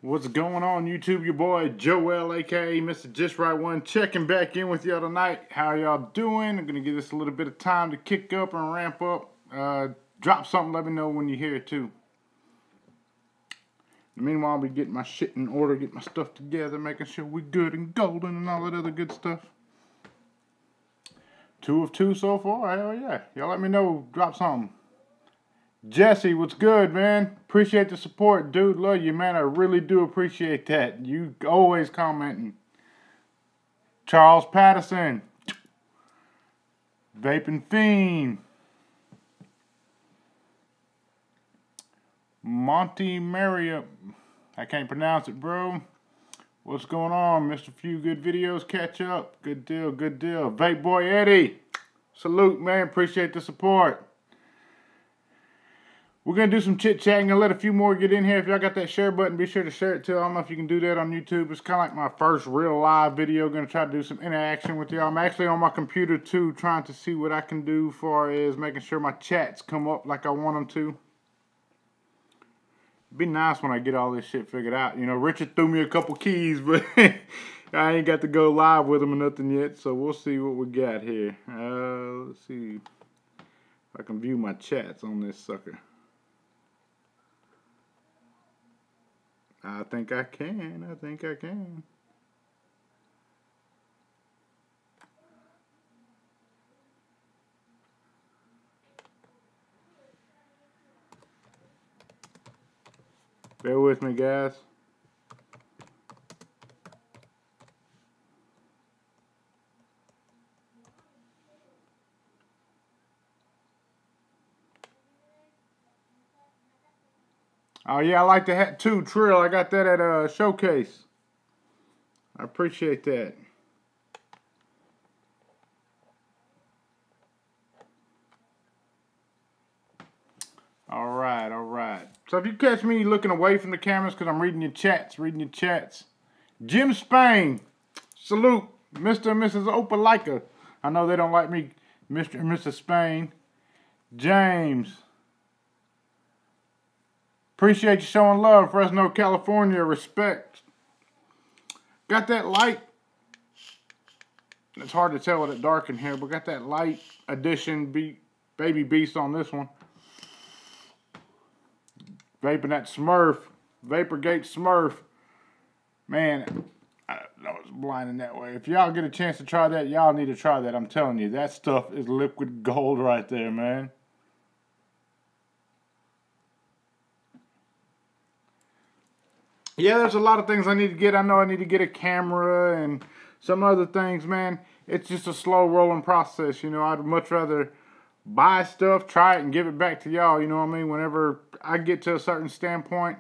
What's going on, YouTube? Your boy Joel, aka Mr.JustRight, checking back in with y'all tonight. How y'all doing? I'm gonna give this a little bit of time to kick up and ramp up. Drop something, let me know when you hear it too. Meanwhile, I'll be getting my shit in order, get my stuff together, making sure we good and golden and all that other good stuff. 2 of 2 so far, hell yeah. Y'all let me know, drop something. Jesse, what's good, man? Appreciate the support, dude. Love you, man. I really do appreciate that. You always commenting. Charles Patterson. Vaping Fiend. Monty Maria. I can't pronounce it, bro. What's going on, Mr. Few Good Videos? Catch up. Good deal, good deal. Vape Boy Eddie. Salute, man. Appreciate the support. We're going to do some chit-chatting and let a few more get in here. If y'all got that share button, be sure to share it too. I don't know if you can do that on YouTube. It's kind of like my first real live video. Going to try to do some interaction with y'all. I'm actually on my computer too, trying to see what I can do for is making sure my chats come up like I want them to. It'd be nice when I get all this shit figured out. You know, Richard threw me a couple keys, but I ain't got to go live with them or nothing yet. So we'll see what we got here. Let's see if I can view my chats on this sucker. I think I can. I think I can. Bear with me, guys. Oh yeah, I like the hat too, Trill. I got that at a showcase. I appreciate that. All right, all right. So if you catch me looking away from the cameras because I'm reading your chats, Jim Spain, salute, Mr. and Mrs. Opalika. I know they don't like me, Mr. and Mrs. Spain. James. Appreciate you showing love, Fresno, California. Respect. Got that light. It's hard to tell with it dark in here, but got that light edition baby beast on this one. Vaping that Smurf. Vaporgate Smurf. Man, I was blinding that way. If y'all get a chance to try that, y'all need to try that. I'm telling you, that stuff is liquid gold right there, man. Yeah, there's a lot of things I need to get. I know I need to get a camera and some other things, man. It's just a slow rolling process, you know. I'd much rather buy stuff, try it, and give it back to y'all, you know what I mean? Whenever I get to a certain standpoint,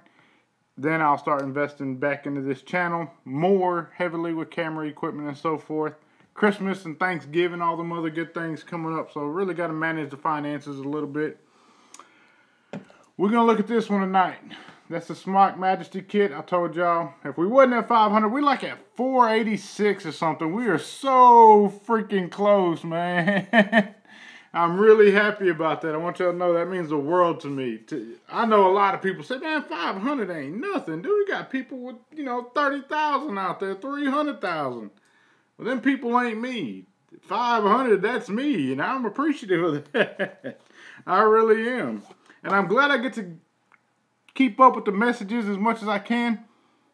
then I'll start investing back into this channel more heavily with camera equipment and so forth. Christmas and Thanksgiving, all them other good things coming up, so really got to manage the finances a little bit. We're going to look at this one tonight. That's the Smok Majesty kit. I told y'all, if we wasn't at 500, we're like at 486 or something. We are so freaking close, man. I'm really happy about that. I want y'all to know that means the world to me. I know a lot of people say, man, 500 ain't nothing. Dude, we got people with, you know, 30,000 out there, 300,000. Well, them people ain't me. 500, that's me, and I'm appreciative of that. I really am. And I'm glad I get to keep up with the messages as much as I can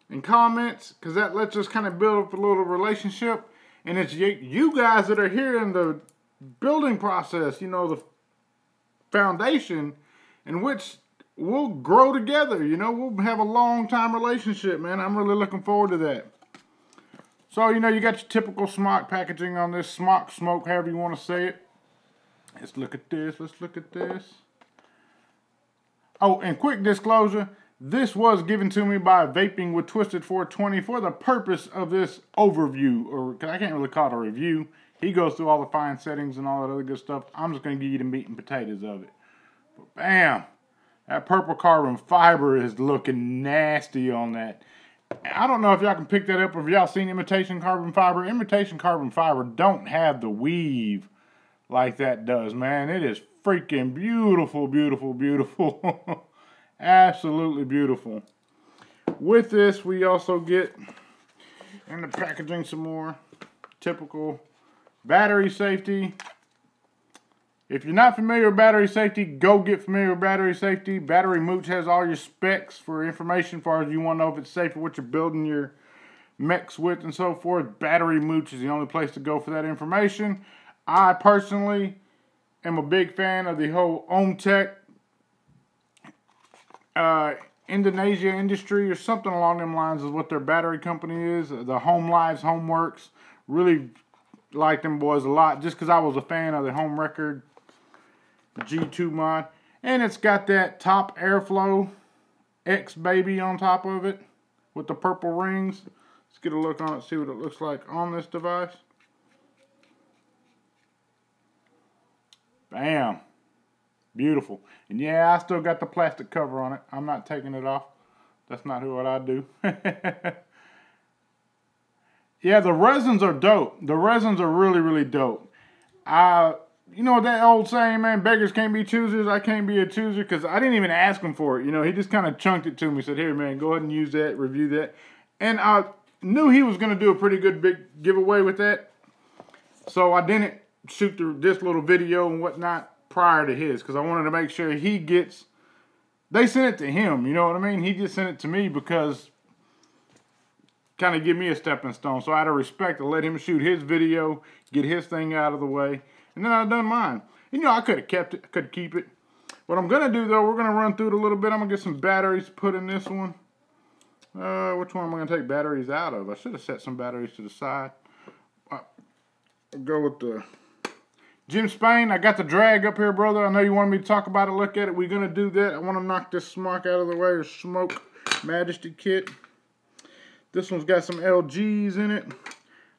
and comments, because that lets us kind of build up a little relationship. And it's you guys that are here in the building process, you know, the foundation in which we'll grow together. You know, we'll have a long time relationship, man. I'm really looking forward to that. So, you know, you got your typical Smok packaging on this. Smok, smoke, however you want to say it. Let's look at this. Let's look at this. Oh, and quick disclosure, this was given to me by Vaping with Twisted 420 for the purpose of this overview, or because I can't really call it a review. He goes through all the fine settings and all that other good stuff. I'm just going to give you the meat and potatoes of it. But bam, that purple carbon fiber is looking nasty on that. I don't know if y'all can pick that up or if y'all seen imitation carbon fiber. Imitation carbon fiber don't have the weave like that does, man. It is freaking beautiful, beautiful, beautiful. Absolutely beautiful. With this, we also get in the packaging some more typical battery safety. If you're not familiar with battery safety, go get familiar with battery safety. Battery Mooch has all your specs for information as far as you want to know if it's safe for what you're building your mechs with and so forth. Battery Mooch is the only place to go for that information. I personally am a big fan of the whole OMTech Indonesia industry or something along them lines is what their battery company is. The Home Lives, Homeworks. Really like them boys a lot just because I was a fan of the Home Record G2 mod. And it's got that top airflow X baby on top of it with the purple rings. Let's get a look on it, see what it looks like on this device. Bam. Beautiful. And yeah, I still got the plastic cover on it. I'm not taking it off. That's not what I do. Yeah, the resins are dope. The resins are really, really dope. You know that old saying, man, beggars can't be choosers. I can't be a chooser because I didn't even ask him for it. You know, he just kind of chunked it to me. Said, here, man, go ahead and use that, review that. And I knew he was going to do a pretty good big giveaway with that. So I didn't shoot this little video and whatnot prior to his because I wanted to make sure he gets, they sent it to him, you know what I mean? He just sent it to me because kind of give me a stepping stone. So out of respect, to let him shoot his video, get his thing out of the way, and then I done mine. You know, I could have kept it, could keep it. What I'm going to do, though, we're going to run through it a little bit. I'm going to get some batteries to put in this one. Which one am I going to take batteries out of? I should have set some batteries to the side. I'll go with the Jim Spain. I got the drag up here, brother. I know you wanted me to talk about it, look at it. We're going to do that. I want to knock this Smok out of the way, or Smok Majesty kit. This one's got some LGs in it.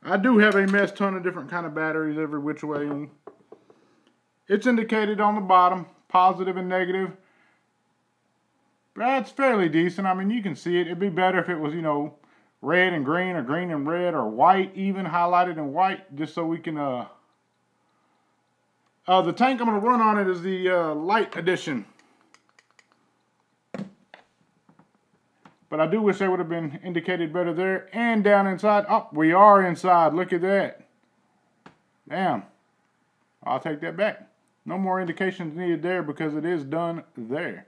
I do have a mess ton of different kind of batteries every which way. It's indicated on the bottom, positive and negative. That's fairly decent. I mean, you can see it. It'd be better if it was, you know, red and green or green and red or white, even highlighted in white, just so we can, the tank I'm going to run on it is the light edition. But I do wish they would have been indicated better there and down inside. Oh, we are inside. Look at that. Damn. I'll take that back. No more indications needed there because it is done there.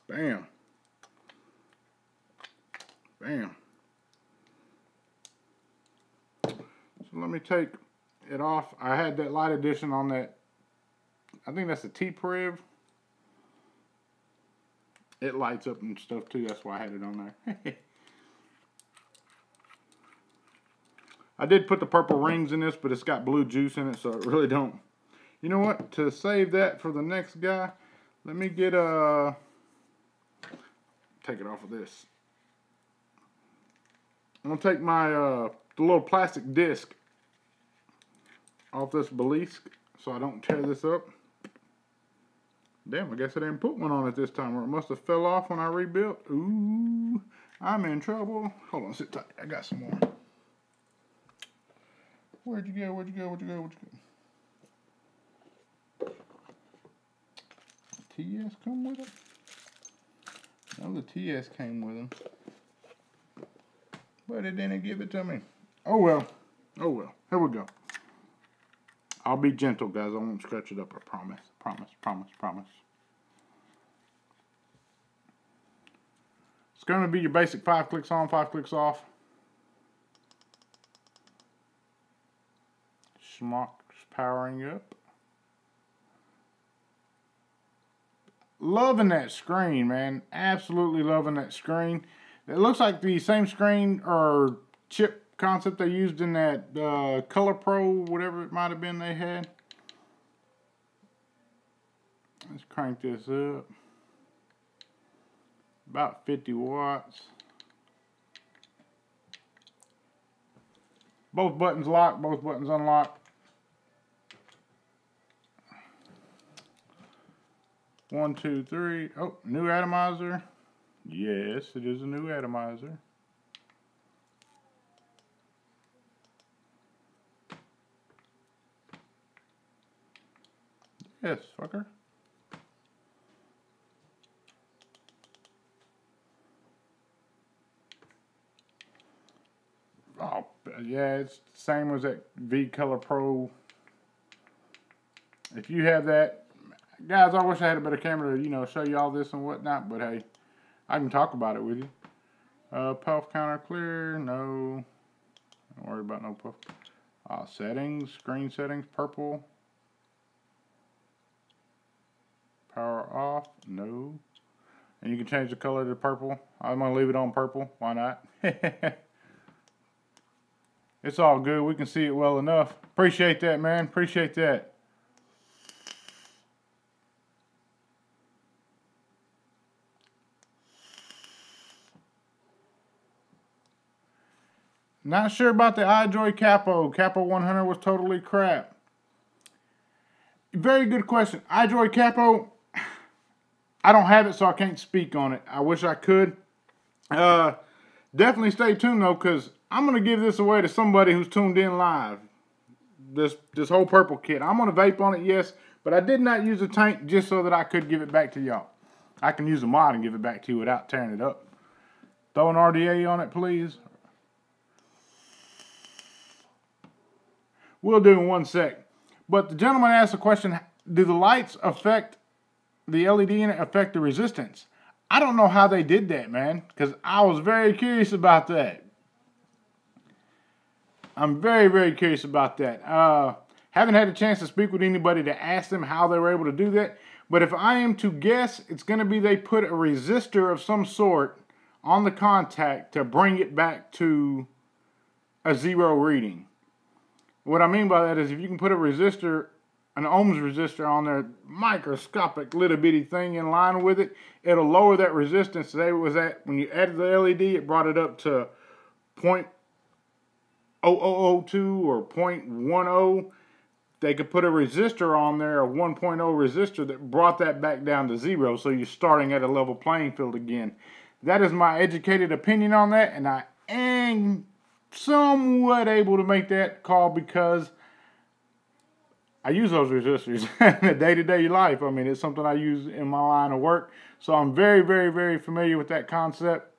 Bam. Bam. So let me take it off. I had that light edition on that. I think that's a T-Priv. It lights up and stuff too. That's why I had it on there. I did put the purple rings in this, but it's got blue juice in it, so it really don't. You know what? To save that for the next guy, let me get a... Take it off of this. I'm going to take my the little plastic disc off this Belisk so I don't tear this up. Damn, I guess I didn't put one on it this time, or it must have fell off when I rebuilt. Ooh, I'm in trouble. Hold on, sit tight. I got some more. Where'd you go? Where'd you go? Where'd you go? Where'd you go? TS come with it? No, the TS came with them. But it didn't give it to me. Oh well. Oh well. Here we go. I'll be gentle, guys. I won't scratch it up. I promise. Promise, promise, promise. It's going to be your basic 5 clicks on, 5 clicks off. Smok's powering up. Loving that screen, man. Absolutely loving that screen. It looks like the same screen or chip concept they used in that Color Pro, whatever it might have been they had. Let's crank this up. About 50 watts. Both buttons locked, both buttons unlocked. One, two, three. Oh, new atomizer. Yes, it is a new atomizer. Yes, fucker. Yeah, it's the same as that V Color Pro. If you have that, guys, I wish I had a better camera to, you know, show you all this and whatnot, but hey, I can talk about it with you. Puff counter clear, no. Don't worry about no puff. Settings, screen settings, purple. Power off, no. And you can change the color to purple. I'm going to leave it on purple. Why not? It's all good. We can see it well enough. Appreciate that, man. Appreciate that. Not sure about the iJoy Capo. Capo 100 was totally crap. Very good question. iJoy Capo, I don't have it, so I can't speak on it. I wish I could. Definitely stay tuned, though, because I'm going to give this away to somebody who's tuned in live. This whole purple kit. I'm going to vape on it, yes, but I did not use a tank just so that I could give it back to y'all. I can use a mod and give it back to you without tearing it up. Throw an RDA on it, please. We'll do in 1 sec. But the gentleman asked a question, do the lights affect the LED in it, affect the resistance? I don't know how they did that, man, because I was very curious about that. I'm very, very curious about that. Haven't had a chance to speak with anybody to ask them how they were able to do that. But if I am to guess, it's going to be they put a resistor of some sort on the contact to bring it back to a 0 reading. What I mean by that is if you can put a resistor, an ohms resistor on there, microscopic little bitty thing in line with it, it'll lower that resistance. Today was at, when you added the LED, it brought it up to 0.0002 or 0.10. They could put a resistor on there, a 1.0 resistor that brought that back down to 0, so you're starting at a level playing field again. That is my educated opinion on that, and I am somewhat able to make that call because I use those resistors in the day-to-day life. I mean, it's something I use in my line of work. So I'm very, very, very familiar with that concept.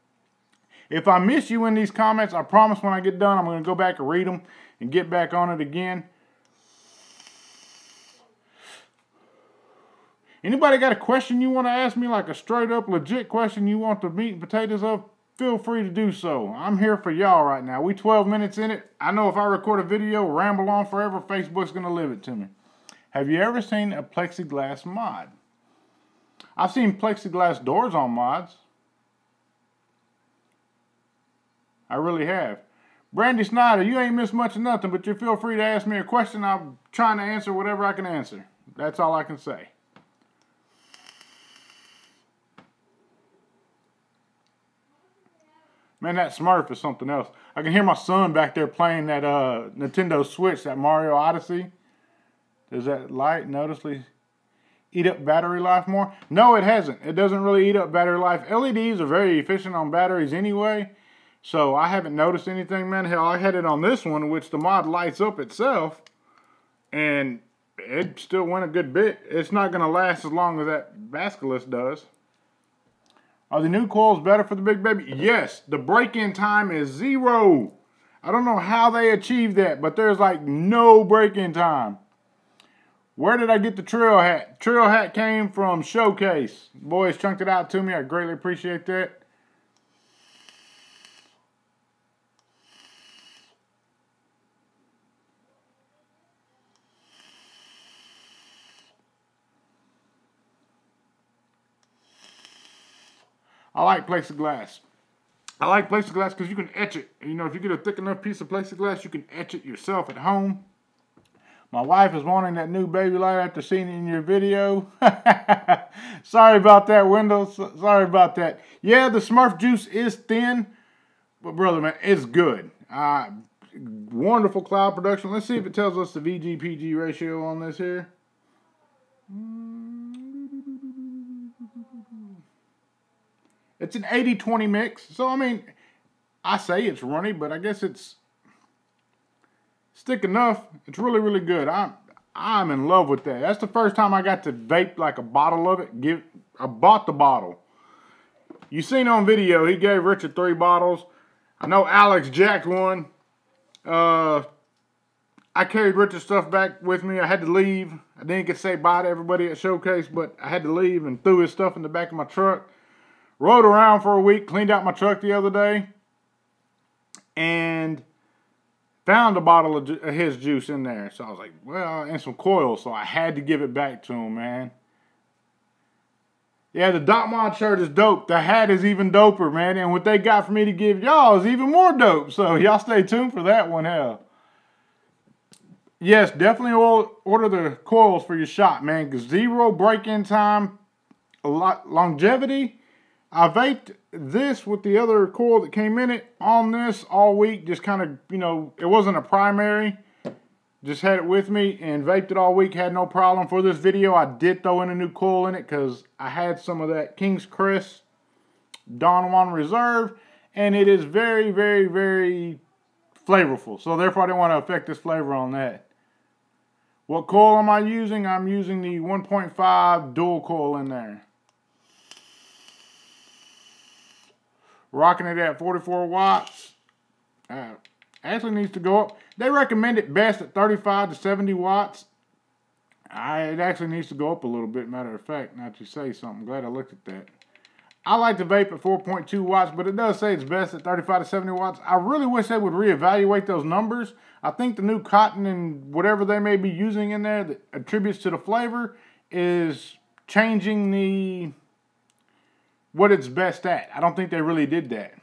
If I miss you in these comments, I promise when I get done, I'm going to go back and read them and get back on it again. Anybody got a question you want to ask me, like a straight-up legit question you want the meat and potatoes of? Feel free to do so. I'm here for y'all right now. We 12 minutes in it. I know if I record a video, ramble on forever, Facebook's going to live it to me. Have you ever seen a plexiglass mod? I've seen plexiglass doors on mods. I really have. Brandy Snyder, you ain't missed much of nothing, but you feel free to ask me a question. I'm trying to answer whatever I can answer. That's all I can say. Man, that Smurf is something else. I can hear my son back there playing that Nintendo Switch, that Mario Odyssey. Does that light noticeably eat up battery life more? No, it hasn't. It doesn't really eat up battery life. LEDs are very efficient on batteries anyway, so I haven't noticed anything, man. Hell, I had it on this one, which the mod lights up itself, and it still went a good bit. It's not going to last as long as that Basculus does. Are the new coils better for the big baby? Yes, the break-in time is 0. I don't know how they achieved that, but there's like no break-in time. Where did I get the trail hat? Trail hat came from Showcase. Boys chunked it out to me. I greatly appreciate that. I like plexiglass. I like plexiglass because you can etch it. You know, if you get a thick enough piece of plexiglass, you can etch it yourself at home. My wife is wanting that new baby light after seeing it in your video. Sorry about that, Windows. Sorry about that. Yeah, the Smurf juice is thin, but brother, man, it's good. Wonderful cloud production. Let's see if it tells us the VG-PG ratio on this here. It's an 80-20 mix. So, I mean, I say it's runny, but I guess it's thick enough. It's really, really good. I'm in love with that. That's the first time I got to vape like a bottle of it. I bought the bottle. You seen on video, he gave Richard 3 bottles. I know Alex jacked one. I carried Richard's stuff back with me. I had to leave. I didn't get to say bye to everybody at Showcase, but I had to leave and threw his stuff in the back of my truck. Rode around for a week, cleaned out my truck the other day, and found a bottle of his juice in there. So I was like, well, and some Coil, so I had to give it back to him, man. Yeah, the Doc Mod shirt is dope. The hat is even doper, man. And what they got for me to give y'all is even more dope. So y'all stay tuned for that one, hell. Yes, definitely order the coils for your shot, man. Because 0 break-in time, a lot longevity. I vaped this with the other coil that came in it on this all week. Just kind of, you know, it wasn't a primary. Just had it with me and vaped it all week. Had no problem. For this video, I did throw in a new coil in it because I had some of that King's Crest Don Juan Reserve. And it is very, very, very flavorful. So therefore, I didn't want to affect this flavor on that. What coil am I using? I'm using the 1.5 dual coil in there. Rocking it at 44 watts. Actually needs to go up. They recommend it best at 35 to 70 watts. It actually needs to go up a little bit, matter of fact, now that you say something. Glad I looked at that. I like to vape at 4.2 watts, but it does say it's best at 35 to 70 watts. I really wish they would reevaluate those numbers. I think the new cotton and whatever they may be using in there that attributes to the flavor is changing what it's best at. I don't think they really did that.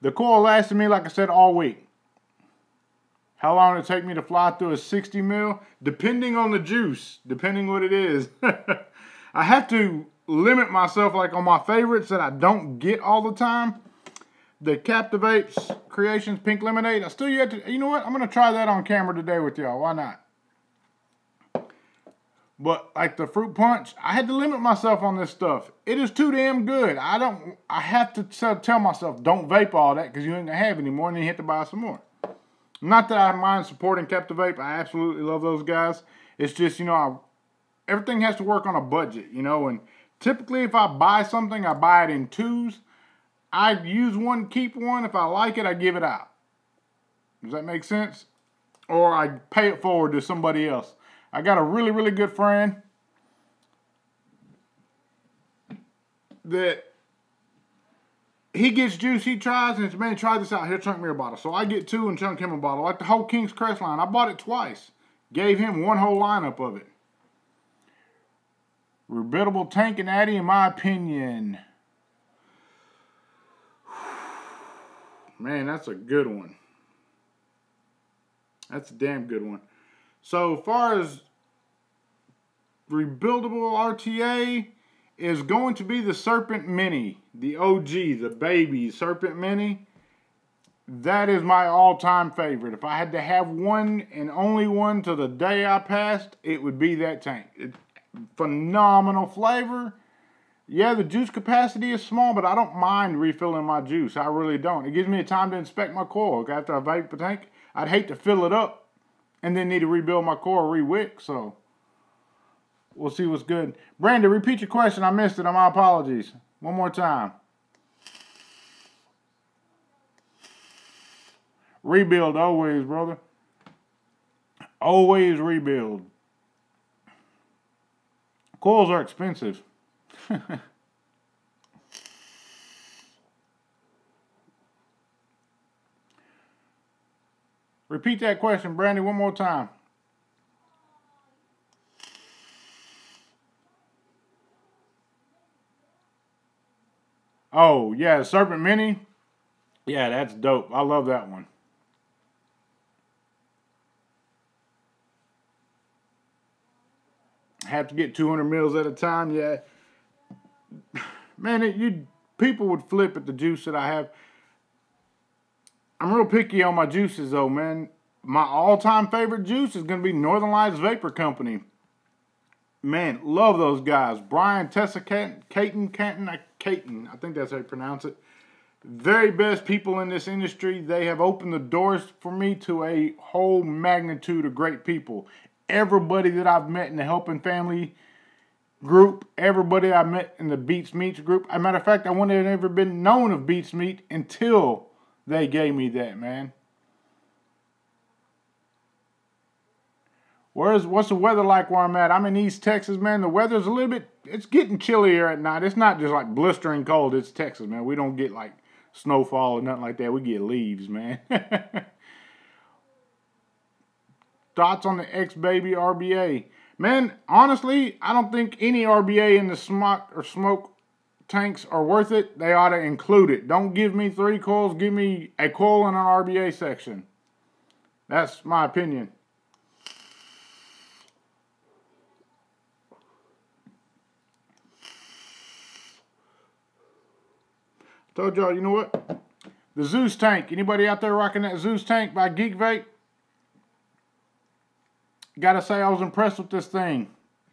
The coil lasted me, like I said, all week. How long did it take me to fly through a 60 mil? Depending on the juice, depending what it is. I have to limit myself, like on my favorites that I don't get all the time. The Captivates Creations Pink Lemonade. I still yet to, you know what? I'm going to try that on camera today with y'all. Why not? But like the fruit punch, I had to limit myself on this stuff. It is too damn good. I have to tell myself, don't vape all that because you ain't going to have any more and then you have to buy some more. Not that I mind supporting Captivate. I absolutely love those guys. It's just, you know, everything has to work on a budget, you know. And typically if I buy something, I buy it in twos. I use one, keep one. If I like it, I give it out. Does that make sense? Or I pay it forward to somebody else. I got a really, really good friend that he gets juice, he tries, and it's, man, try this out. He'll chunk me a bottle. So I get 2 and chunk him a bottle. Like the whole King's Crest line. I bought it twice. Gave him one whole lineup of it. Rebuildable tank and Addy, in my opinion. Man, that's a good one. That's a damn good one. So far as rebuildable RTA is going to be the Serpent Mini, the OG, the baby Serpent Mini. That is my all-time favorite. If I had to have one and only one to the day I passed, it would be that tank. Phenomenal flavor. Yeah, the juice capacity is small, but I don't mind refilling my juice. I really don't. It gives me a time to inspect my coil. After I vape the tank, I'd hate to fill it up and then need to rebuild my coil, re-wick, so we'll see what's good. Brandy, repeat your question. I missed it. My apologies. One more time. Rebuild always, brother. Always rebuild. Coils are expensive. Repeat that question, Brandy, one more time. Oh, yeah, Serpent Mini. Yeah, that's dope. I love that one. Have to get 200 mils at a time, yeah. Man, people would flip at the juice that I have. I'm real picky on my juices, though, man. My all-time favorite juice is going to be Northern Lights Vapor Company. Man, love those guys. Brian, Tessa, Caton, I think that's how you pronounce it. Very best people in this industry. They have opened the doors for me to a whole magnitude of great people. Everybody that I've met in the helping family group, everybody I met in the Beats Meats group. As a matter of fact, I wouldn't have ever been known of Beats Meat until they gave me that, man. What's the weather like where I'm at? I'm in East Texas, man. The weather's a little bit, it's getting chillier at night. It's not just like blistering cold. It's Texas, man. We don't get like snowfall or nothing like that. We get leaves, man. Thoughts on the X-Baby RBA? Man, honestly, I don't think any RBA in the Smok or Smoke tanks are worth it. They ought to include it. Don't give me 3 coils. Give me a coil in an RBA section. That's my opinion. Told y'all, you know what? The Zeus tank. Anybody out there rocking that Zeus tank by Geek Vape? Gotta say I was impressed with this thing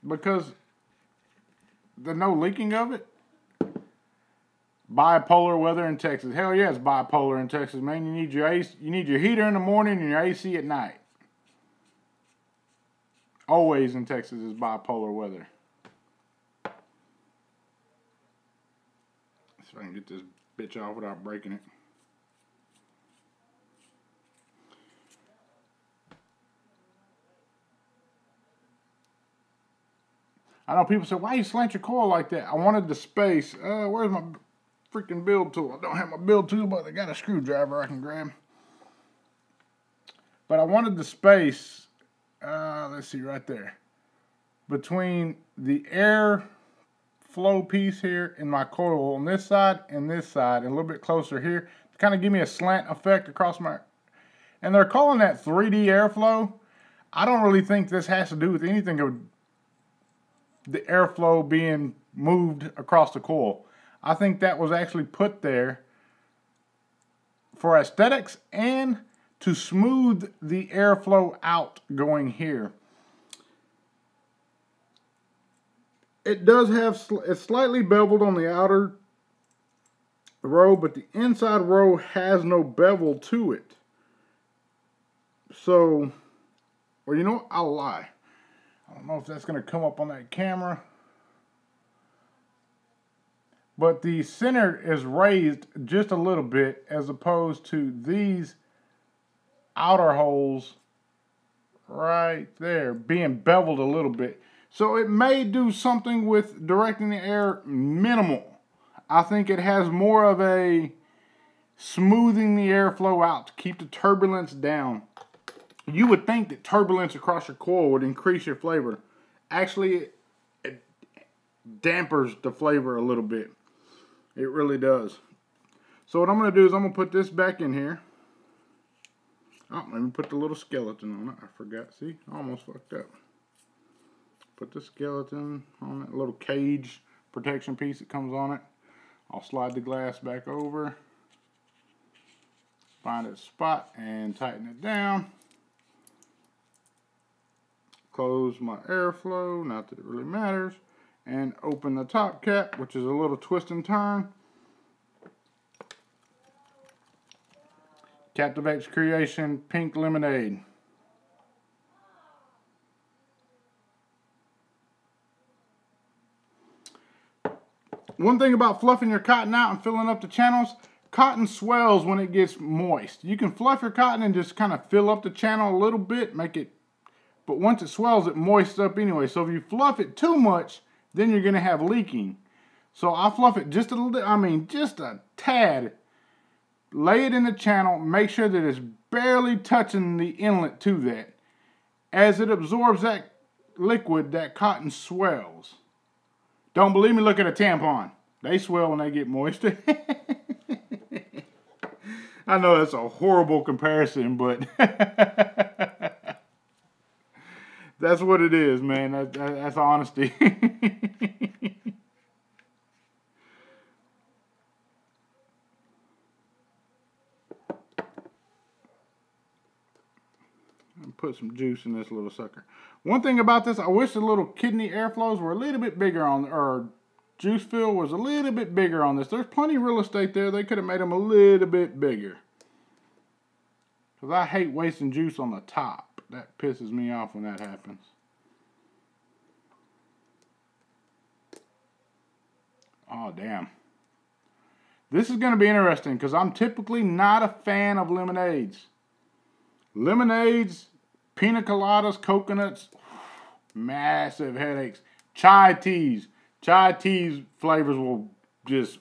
because the no leaking of it. Bipolar weather in Texas. Hell yeah, it's bipolar in Texas, man. You need your AC, you need your heater in the morning and your AC at night. Always in Texas is bipolar weather. Let's see if I can get this bitch off without breaking it. I know people say, why you slant your coil like that? I wanted the space. Where's my freaking build tool? I don't have my build tool, but I got a screwdriver I can grab. But I wanted the space, let's see, right there, between the air flow piece here and my coil on this side, and a little bit closer here, to kind of give me a slant effect across my, and they're calling that 3D airflow. I don't really think this has to do with anything of the airflow being moved across the coil. I think that was actually put there for aesthetics and to smooth the airflow out going here. It does have, it's slightly beveled on the outer row, but the inside row has no bevel to it. So, or you know what, I'll lie. I don't know if that's going to come up on that camera. But the center is raised just a little bit as opposed to these outer holes right there being beveled a little bit. So it may do something with directing the air minimal. I think it has more of a smoothing the airflow out to keep the turbulence down. You would think that turbulence across your coil would increase your flavor. Actually, it dampers the flavor a little bit. It really does. So what I'm going to do is I'm going to put this back in here. Oh, let me put the little skeleton on it. I forgot. See, I almost fucked up. Put the skeleton on that little cage protection piece that comes on it. I'll slide the glass back over. Find its spot and tighten it down. Close my airflow, not that it really matters, and open the top cap, which is a little twist and turn. Captivate's Creation Pink Lemonade. One thing about fluffing your cotton out and filling up the channels, cotton swells when it gets moist. You can fluff your cotton and just kind of fill up the channel a little bit, make it, but once it swells, it moists up anyway. So if you fluff it too much, then you're going to have leaking. So I fluff it just a little bit, I mean just a tad. Lay it in the channel, make sure that it's barely touching the inlet to that. As it absorbs that liquid, that cotton swells. Don't believe me, look at a tampon. They swell when they get moist. I know that's a horrible comparison, but that's what it is, man. That's honesty. Put some juice in this little sucker. One thing about this, I wish the little kidney airflows were a little bit bigger on, or juice fill was a little bit bigger on this. There's plenty of real estate there. They could have made them a little bit bigger. Because I hate wasting juice on the top. That pisses me off when that happens. Oh, damn. This is going to be interesting because I'm typically not a fan of lemonades. Lemonades, pina coladas, coconuts, massive headaches. Chai teas. Chai teas flavors will just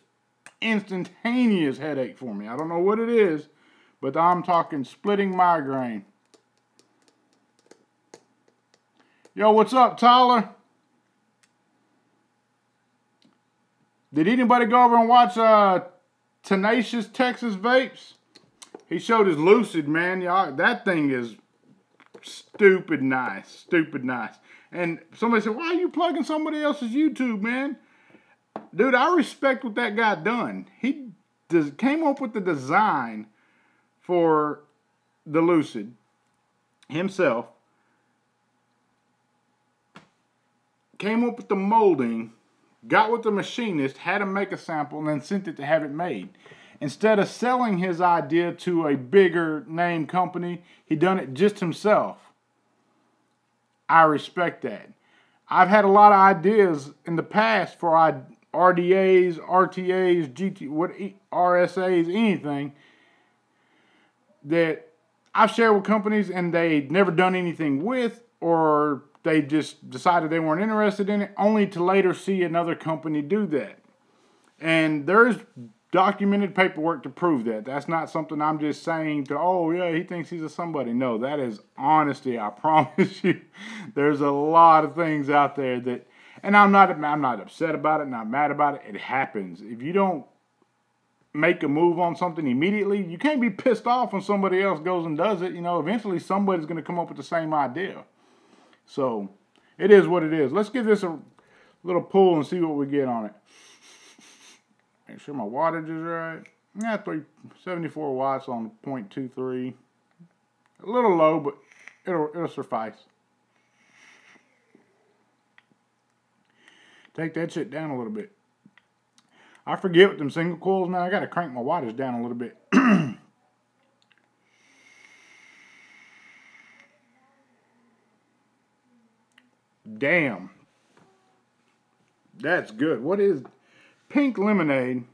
instantaneous headache for me. I don't know what it is, but I'm talking splitting migraine. Yo, what's up, Tyler? Did anybody go over and watch Tenacious Texas Vapes? He showed his Lucid, man. Y'all, that thing is stupid nice. Stupid nice. And somebody said, why are you plugging somebody else's YouTube, man? Dude, I respect what that guy done. He came up with the design for the Lucid himself. Came up with the molding. Got with the machinist, had him make a sample, and then sent it to have it made. Instead of selling his idea to a bigger name company, he done it just himself. I respect that. I've had a lot of ideas in the past for RDAs, RTAs, RSAs, anything that I've shared with companies and they never done anything with, or they just decided they weren't interested in it, only to later see another company do that. And there's documented paperwork to prove that. That's not something I'm just saying to, oh yeah, he thinks he's a somebody. No, that is honesty, I promise you. There's a lot of things out there that, and I'm not upset about it, not mad about it. It happens. If you don't make a move on something immediately, you can't be pissed off when somebody else goes and does it. You know, eventually somebody's going to come up with the same idea. So, it is what it is. Let's give this a little pull and see what we get on it. Make sure my wattage is right. Yeah, 374 watts on 0.23. A little low, but it'll suffice. Take that shit down a little bit. I forget with them single coils, man. I got to crank my wattage down a little bit. Damn. That's good. What is pink lemonade?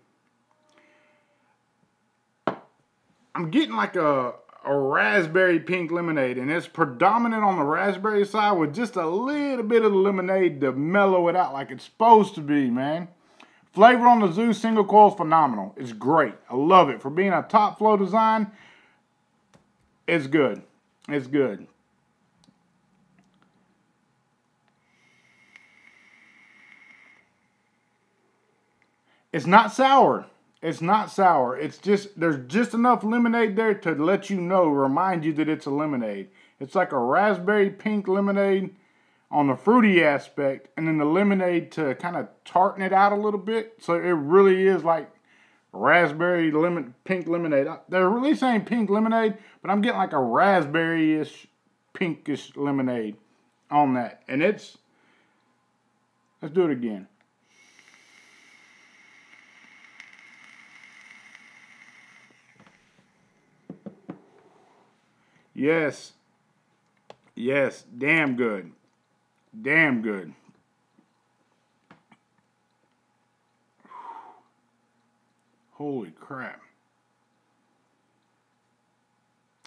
I'm getting like a raspberry pink lemonade, and it's predominant on the raspberry side with just a little bit of the lemonade to mellow it out like it's supposed to be, man. Flavor on the Zoo single coil is phenomenal. It's great. I love it. For being a top flow design, it's good. It's good. It's not sour. It's not sour. It's just, there's just enough lemonade there to let you know, remind you that it's a lemonade. It's like a raspberry pink lemonade on the fruity aspect, and then the lemonade to kind of tarten it out a little bit. So it really is like raspberry pink lemonade. They're really saying pink lemonade, but I'm getting like a raspberry-ish, pinkish lemonade on that. And it's, let's do it again. Yes. Yes. Damn good. Damn good. Holy crap.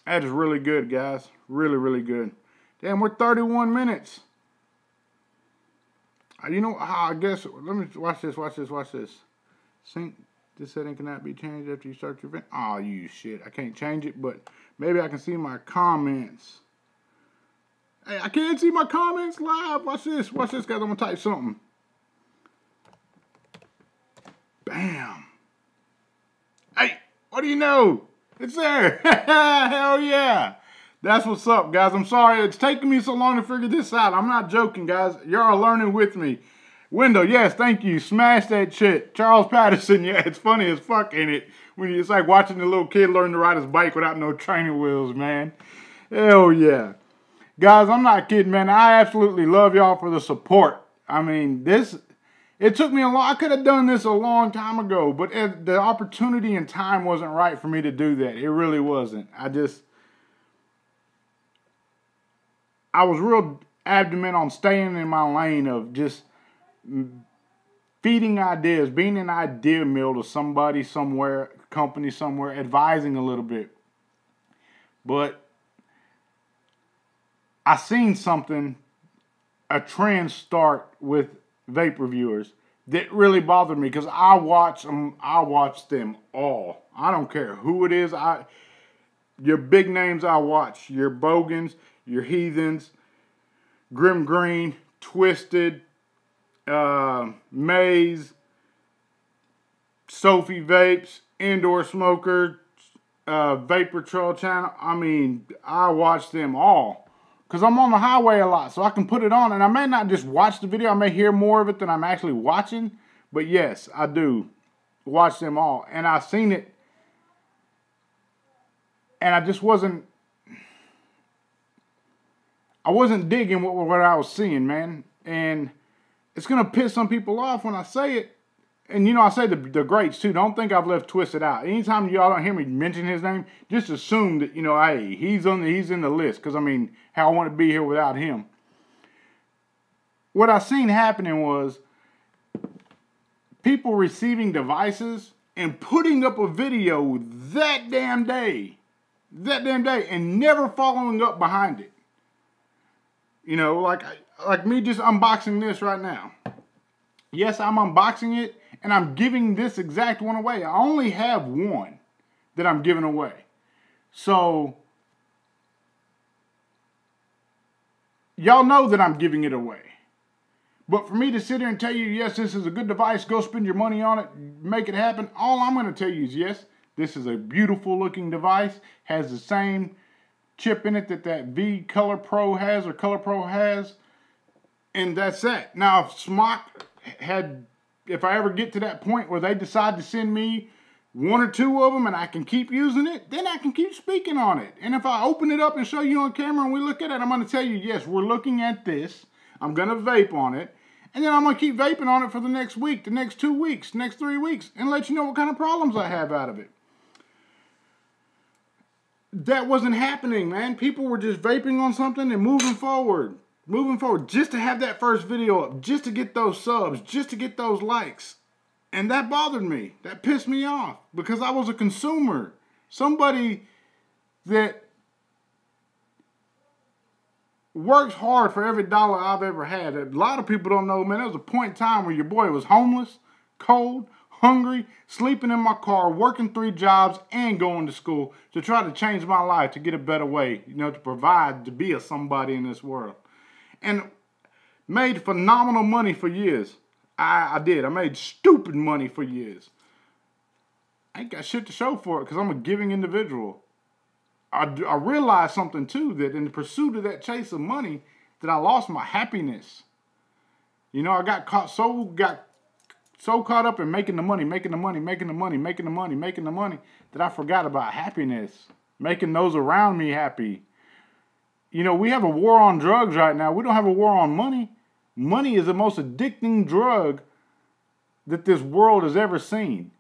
That is really good, guys. Really, really good. Damn, we're 31 minutes. You know, I guess, let me, watch this, watch this, watch this. Sync, this setting cannot be changed after you start your event. Oh, you shit. I can't change it, but maybe I can see my comments. Hey, I can't see my comments live. Watch this, guys. I'm going to type something. Bam. Hey, what do you know? It's there. Hell yeah. That's what's up, guys. I'm sorry it's taking me so long to figure this out. I'm not joking, guys. Y'all are learning with me. Window, yes, thank you. Smash that shit. Charles Patterson, yeah, it's funny as fuck, ain't it? It's like watching a little kid learn to ride his bike without no training wheels, man. Hell yeah. Guys, I'm not kidding, man. I absolutely love y'all for the support. I mean, it took me a lot. I could have done this a long time ago, but the opportunity and time wasn't right for me to do that. It really wasn't. I was real adamant on staying in my lane of just feeding ideas, being an idea mill to somebody somewhere, company somewhere, advising a little bit. But I seen something, a trend start with vape reviewers that really bothered me, because I watch them all. I don't care who it is. Your big names I watch. Your Bogans, your Heathens, Grim Green, Twisted, Maze, Sophie Vapes, Indoor Smoker, Vapor Troll Channel. I mean, I watch them all because I'm on the highway a lot, so I can put it on, and I may not just watch the video. I may hear more of it than I'm actually watching, but yes, I do watch them all, and I've seen it, and I just wasn't digging what I was seeing, man. And it's going to piss some people off when I say it. And, I say the greats, too. Don't think I've left Twisted out. Anytime y'all don't hear me mention his name, just assume that, hey, he's in the list. Because, how I want to be here without him. What I seen happening was people receiving devices and putting up a video that damn day, and never following up behind it. Like me just unboxing this right now. Yes, I'm unboxing it, and I'm giving this exact one away. I only have one that I'm giving away. So, y'all know that I'm giving it away. But for me to sit here and tell you, yes, this is a good device, go spend your money on it, make it happen, all I'm going to tell you is, yes, this is a beautiful looking device, has the same chip in it that V Color Pro has, or Color Pro has, and that's that. Now, if Smok if I ever get to that point where they decide to send me one or two of them and I can keep using it, then I can keep speaking on it. And if I open it up and show you on camera and we look at it, I'm going to tell you, yes, we're looking at this. I'm going to vape on it. And then I'm going to keep vaping on it for the next week, the next 2 weeks, next 3 weeks, and let you know what kind of problems I have out of it. That wasn't happening, man. People were just vaping on something and moving forward, just to have that first video up, just to get those subs, just to get those likes. And that bothered me. That pissed me off, because I was a consumer. Somebody that works hard for every dollar I've ever had. A lot of people don't know, man, there was a point in time where your boy was homeless, cold, hungry, sleeping in my car, working 3 jobs, and going to school to try to change my life, to get a better way, to provide, to be a somebody in this world. And made phenomenal money for years. I did. I made stupid money for years. I ain't got shit to show for it, because I'm a giving individual. I realized something, too, that in the pursuit of that chase of money, that I lost my happiness. I got so caught up in making the money, that I forgot about happiness. Making those around me happy. We have a war on drugs right now. We don't have a war on money. Money is the most addicting drug that this world has ever seen.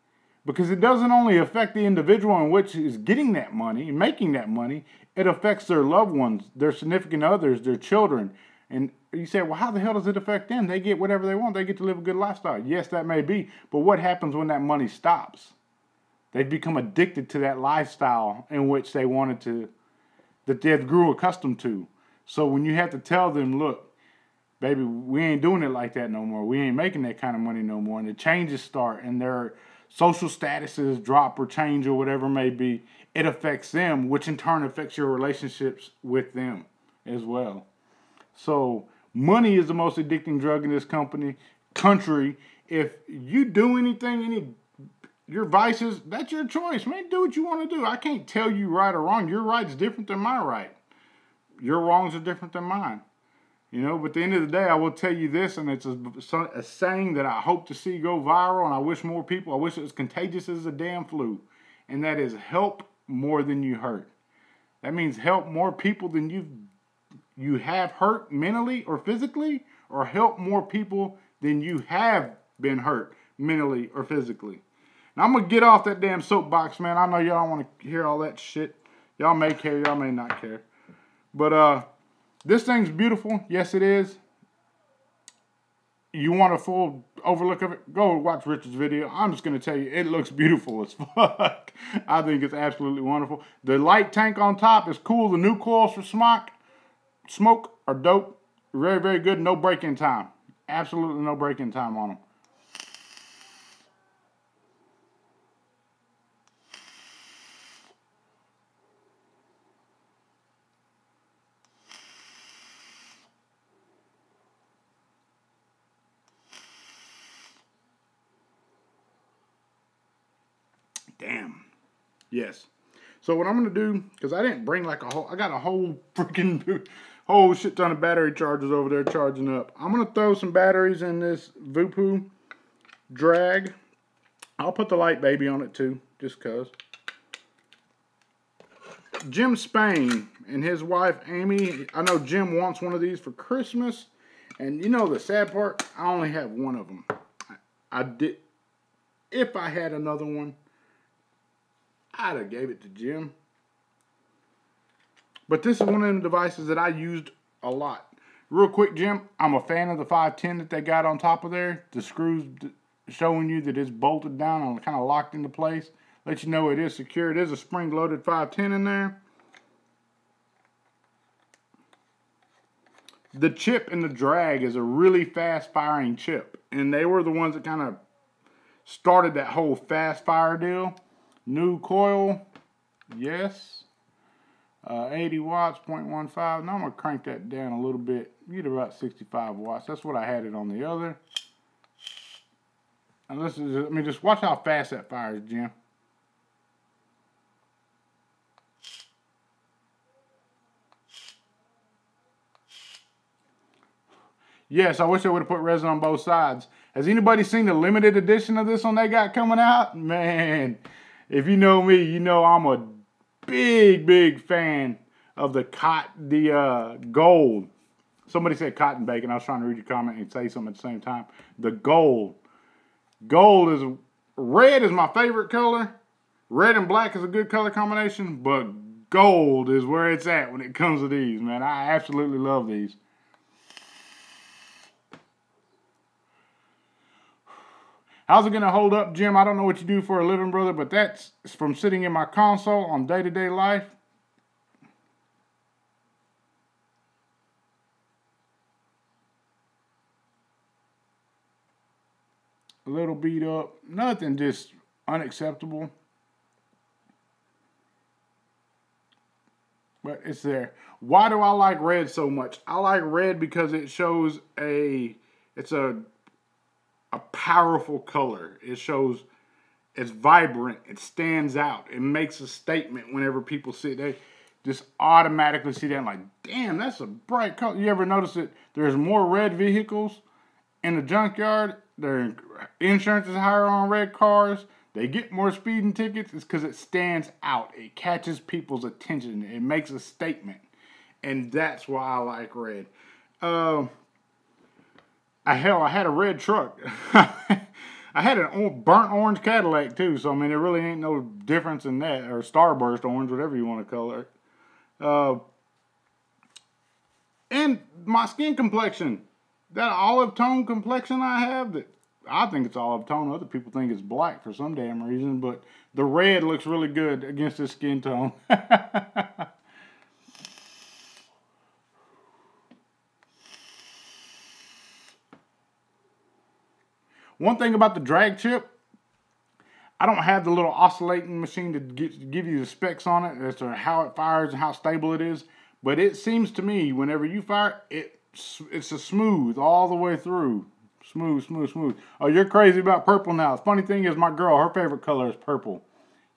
Because it doesn't only affect the individual in which is getting that money, making that money, it affects their loved ones, their significant others, their children. And you say, well, how the hell does it affect them? They get whatever they want. They get to live a good lifestyle. Yes, that may be. But what happens when that money stops? They become addicted to that lifestyle in which they wanted to, that they grew accustomed to. So when you have to tell them, look, baby, we ain't doing it like that no more. We ain't making that kind of money no more. And the changes start, and their social statuses drop or change or whatever it may be. It affects them, which in turn affects your relationships with them as well. So money is the most addicting drug in this country. If you do anything, your vices, that's your choice, man. Do what you want to do. I can't tell you right or wrong. Your right's different than my right. Your wrongs are different than mine. But at the end of the day, I will tell you this, and it's a saying that I hope to see go viral, and I wish more people, I wish it was contagious as a damn flu, and that is help more than you hurt. That means help more people than you have hurt mentally or physically, or help more people than you have been hurt mentally or physically. Now, I'm going to get off that damn soapbox, man. I know y'all don't want to hear all that shit. Y'all may care, y'all may not care. But, this thing's beautiful. Yes, it is. you want a full overlook of it, go watch Richard's video. I'm just going to tell you, it looks beautiful as fuck. I think it's absolutely wonderful. The light tank on top is cool. The new coils for Smok are dope. Very, very good. No break-in time. Absolutely no break-in time on them. Damn. Yes. So what I'm going to do, because I didn't bring like a whole, I got a whole freaking whole shit ton of battery chargers over there charging up. I'm going to throw some batteries in this Voopoo drag. I'll put the light baby on it too, just because. Jim Spain and his wife Amy, I know Jim wants one of these for Christmas. And you know the sad part, I only have one of them. I did, if I had another one, I'd have gave it to Jim. But this is one of them devices that I used a lot. Real quick, Jim, I'm a fan of the 510 that they got on top of there. The screws showing you that it's bolted down and kind of locked into place. Let you know it is secure. It is a spring-loaded 510 in there. The chip in the drag is a really fast-firing chip. And they were the ones that kind of started that whole fast-fire deal. New coil, yes. 80 watts, 0.15. Now I'm going to crank that down a little bit. Get about 65 watts. That's what I had it on the other. And let me just watch how fast that fires, Jim. Yes, I wish I would have put resin on both sides. Has anybody seen the limited edition of this one they got coming out? Man, if you know me, you know I'm a big, big fan of the gold. Somebody said cotton bacon. I was trying to read your comment and say something at the same time. The gold. Gold is, red is my favorite color. Red and black is a good color combination, but gold is where it's at when it comes to these, man. I absolutely love these. How's it going to hold up, Jim? I don't know what you do for a living, brother, but that's from sitting in my console on day-to-day life. A little beat up. Nothing just unacceptable. But it's there. Why do I like red so much? I like red because it shows it's a powerful color. It shows it's vibrant. It stands out. It makes a statement whenever people see it. They just automatically see that and like, damn, that's a bright color. You ever notice that there's more red vehicles in the junkyard? Their insurance is higher on red cars. They get more speeding tickets. It's because it stands out. It catches people's attention. It makes a statement. And that's why I like red. Hell, I had a red truck. I had a burnt orange Cadillac too, so I mean, there really ain't no difference in that, or starburst orange, whatever you want to call it. And my skin complexion, that olive tone complexion I have, that I think it's olive tone. Other people think it's black for some damn reason, but the red looks really good against this skin tone. One thing about the drag chip, I don't have the little oscillating machine to give you the specs on it as to how it fires and how stable it is. But it seems to me, whenever you fire, it's a smooth all the way through. Smooth, smooth, smooth. Oh, you're crazy about purple now. The funny thing is, my girl, her favorite color is purple.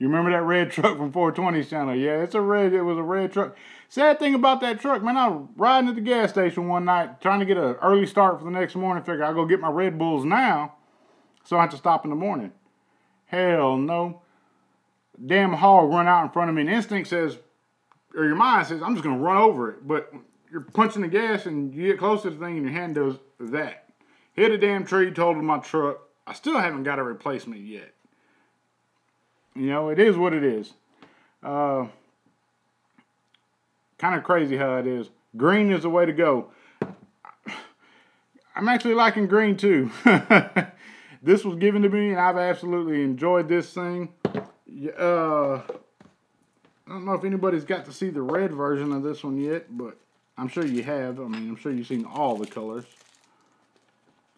You remember that red truck from 420's channel? Yeah, it was a red truck. Sad thing about that truck, man, I was riding at the gas station one night, trying to get an early start for the next morning. Figure I'll go get my Red Bulls now, so I have to stop in the morning. Hell no. Damn hog run out in front of me, and instinct says, or your mind says, I'm just going to run over it. But you're punching the gas, and you get close to the thing, and your hand does that. Hit a damn tree, totaled my truck. I still haven't got a replacement yet. You know, it is what it is. Kind of crazy how it is. Green is the way to go. I'm actually liking green too. This was given to me and I've absolutely enjoyed this thing. I don't know if anybody's got to see the red version of this one yet, but I'm sure you have. I mean, I'm sure you've seen all the colors.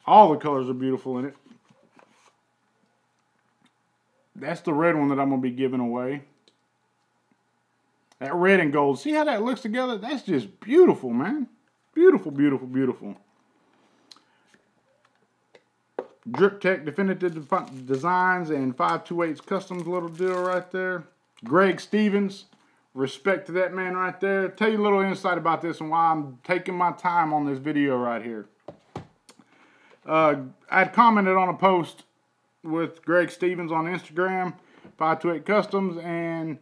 All the colors are beautiful in it. That's the red one that I'm going to be giving away. That red and gold. See how that looks together? That's just beautiful, man. Beautiful, beautiful, beautiful. Drip Tech Definitive Designs and 528's Customs little deal right there. Greg Stevens. Respect to that man right there. Tell you a little insight about this and why I'm taking my time on this video right here. I had commented on a post with Greg Stevens on Instagram, 528 Customs, and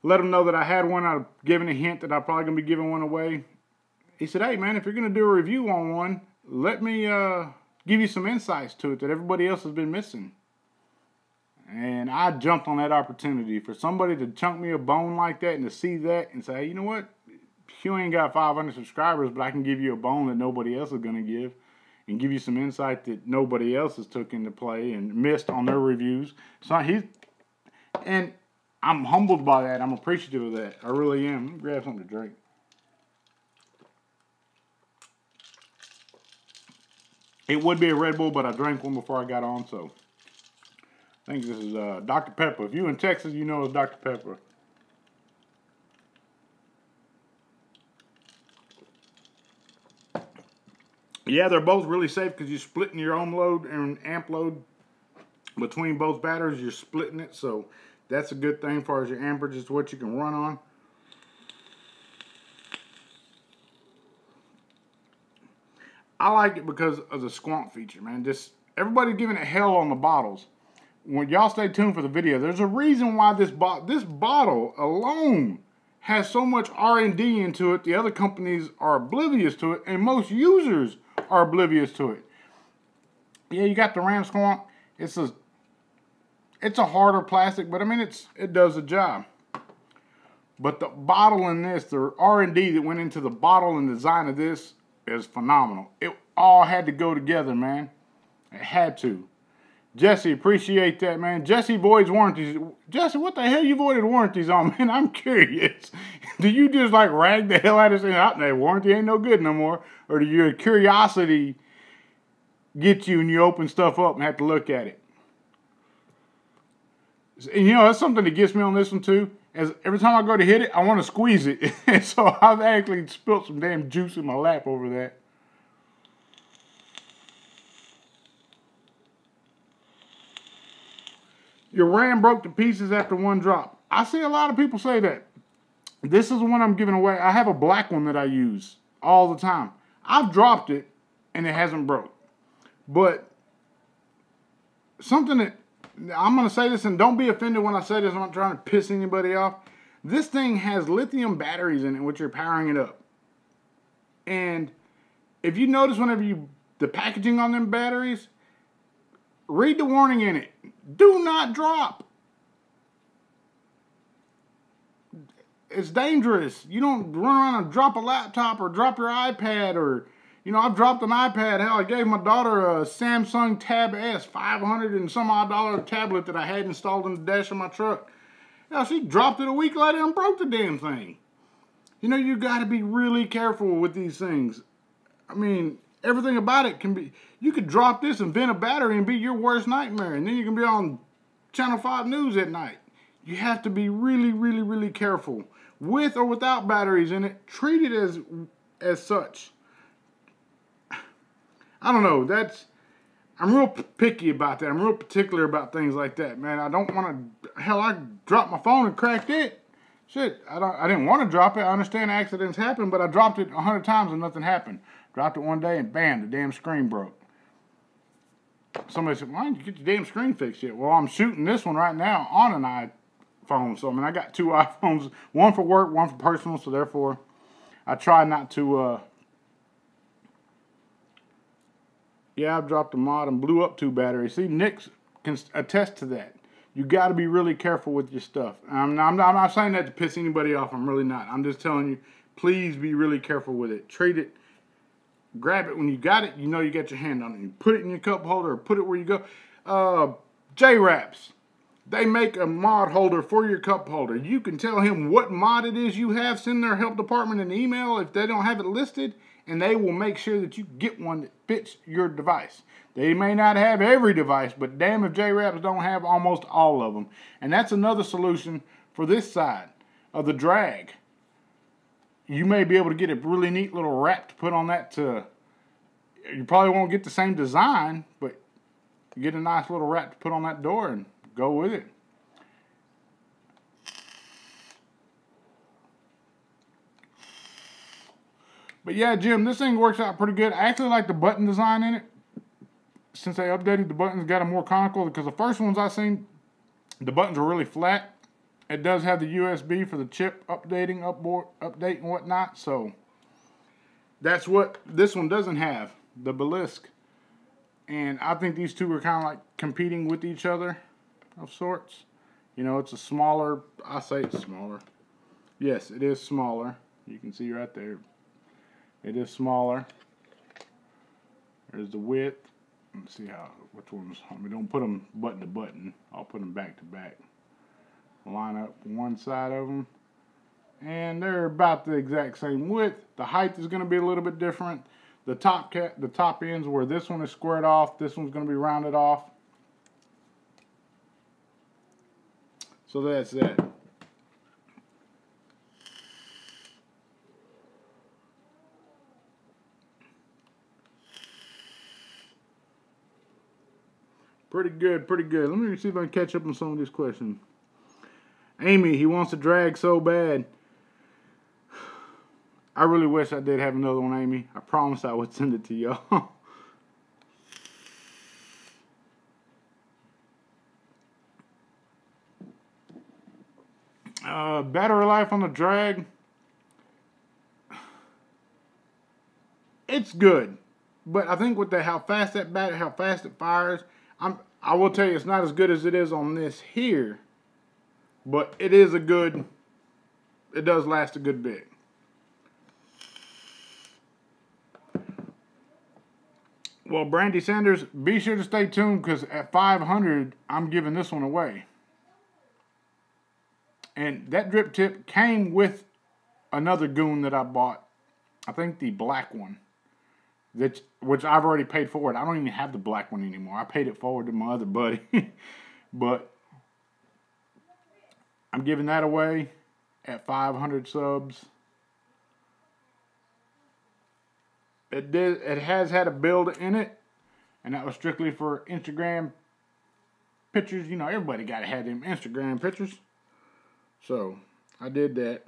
let him know that I had one. I've given a hint that I'm probably going to be giving one away. He said, hey man, if you're going to do a review on one, let me give you some insights to it that everybody else has been missing. And I jumped on that opportunity for somebody to chunk me a bone like that and to see that and say, hey, you know what? You ain't got 500 subscribers, but I can give you a bone that nobody else is going to give and give you some insight that nobody else has took into play and missed on their reviews. So and I'm humbled by that. I'm appreciative of that. I really am. Let me grab something to drink. It would be a Red Bull, but I drank one before I got on, so I think this is Dr. Pepper. If you're in Texas, you know it's Dr. Pepper. Yeah, they're both really safe because you're splitting your ohm load and amp load between both batteries. You're splitting it, so that's a good thing as far as your amperage is what you can run on. I like it because of the Squonk feature, man. Just everybody's giving it hell on the bottles. When y'all stay tuned for the video, there's a reason why this bottle alone has so much R&D into it. The other companies are oblivious to it, and most users are oblivious to it. Yeah, you got the Ram Squonk. It's a harder plastic, but I mean it does the job. But the bottle in this, the R&D that went into the bottle and design of this is phenomenal. It all had to go together, man. It had to. Jesse, appreciate that, man. Jesse voids warranties. Jesse, what the hell you voided warranties on, man? I'm curious. Do you just like rag the hell out of saying, oh, that warranty ain't no good no more? Or do your curiosity get you and you open stuff up and have to look at it? And you know, that's something that gets me on this one too. As every time I go to hit it, I want to squeeze it. And so I've actually spilt some damn juice in my lap over that. Your RAM broke to pieces after one drop. I see a lot of people say that. This is the one I'm giving away. I have a black one that I use all the time. I've dropped it and it hasn't broke. But something that, I'm going to say this and don't be offended when I say this. I'm not trying to piss anybody off. This thing has lithium batteries in it which are powering it up. And if you notice whenever the packaging on them batteries, read the warning in it. Do not drop. It's dangerous. You don't run around and drop a laptop or drop your iPad or, you know, I've dropped an iPad. Hell, I gave my daughter a Samsung Tab S, $500 and some odd tablet that I had installed in the dash of my truck. Hell, she dropped it a week later and broke the damn thing. You know, you got to be really careful with these things. I mean, everything about it can be, you could drop this and vent a battery and be your worst nightmare. And then you can be on Channel 5 News at night. You have to be really, really, really careful. With or without batteries in it, treat it as such. I don't know, I'm real picky about that. I'm real particular about things like that, man. I don't want to, hell, I dropped my phone and cracked it. Shit, I didn't want to drop it. I understand accidents happen, but I dropped it 100 times and nothing happened. Dropped it one day and bam, the damn screen broke. Somebody said, why didn't you get your damn screen fixed yet? Well, I'm shooting this one right now on an iPhone. So, I mean, I got two iPhones, one for work, one for personal. So, therefore, I try not to, yeah, I've dropped a mod and blew up 2 batteries. See, Nick can attest to that. You got to be really careful with your stuff. I'm not saying that to piss anybody off. I'm really not. I'm just telling you, please be really careful with it. Treat it grab it when you got it, you know you got your hand on it. You put it in your cup holder or put it where you go. J-Wraps. They make a mod holder for your cup holder. You can tell him what mod it is you have. Send their help department an email if they don't have it listed, and they will make sure that you get one that fits your device. They may not have every device, but damn if J-Wraps don't have almost all of them. And that's another solution for this side of the drag. You may be able to get a really neat little wrap to put on that to, you probably won't get the same design, but get a nice little wrap to put on that door and go with it. But yeah, Jim, this thing works out pretty good. I actually like the button design in it. Since they updated the buttons, got them more conical, because the first ones I seen, the buttons were really flat. It does have the USB for the chip update and whatnot, so that's what this one doesn't have, the Obelisk. And I think these two are kind of like competing with each other of sorts. You know, it's a smaller, I say it's smaller. Yes, it is smaller. You can see right there. It is smaller. There's the width. Let's see which ones, I mean, don't put them button to button. I'll put them back to back. Line up one side of them. And they're about the exact same width. The height is going to be a little bit different. The top ends where this one is squared off, this one's going to be rounded off. So that's that. Pretty good, pretty good. Let me see if I can catch up on some of these questions. Amy, he wants to drag so bad. I really wish I did have another one, Amy. I promise I would send it to y'all. Battery life on the drag. It's good. But I think with how fast that battery, how fast it fires, I will tell you it's not as good as it is on this here. But it is it does last a good bit. Well, Brandy Sanders, be sure to stay tuned, because at 500, I'm giving this one away. And that drip tip came with another goon that I bought. I think the black one. Which I've already paid forward. I don't even have the black one anymore. I paid it forward to my other buddy. But I'm giving that away at 500 subs. It has had a build in it, and that was strictly for Instagram pictures. You know, everybody got to have them Instagram pictures. So I did that.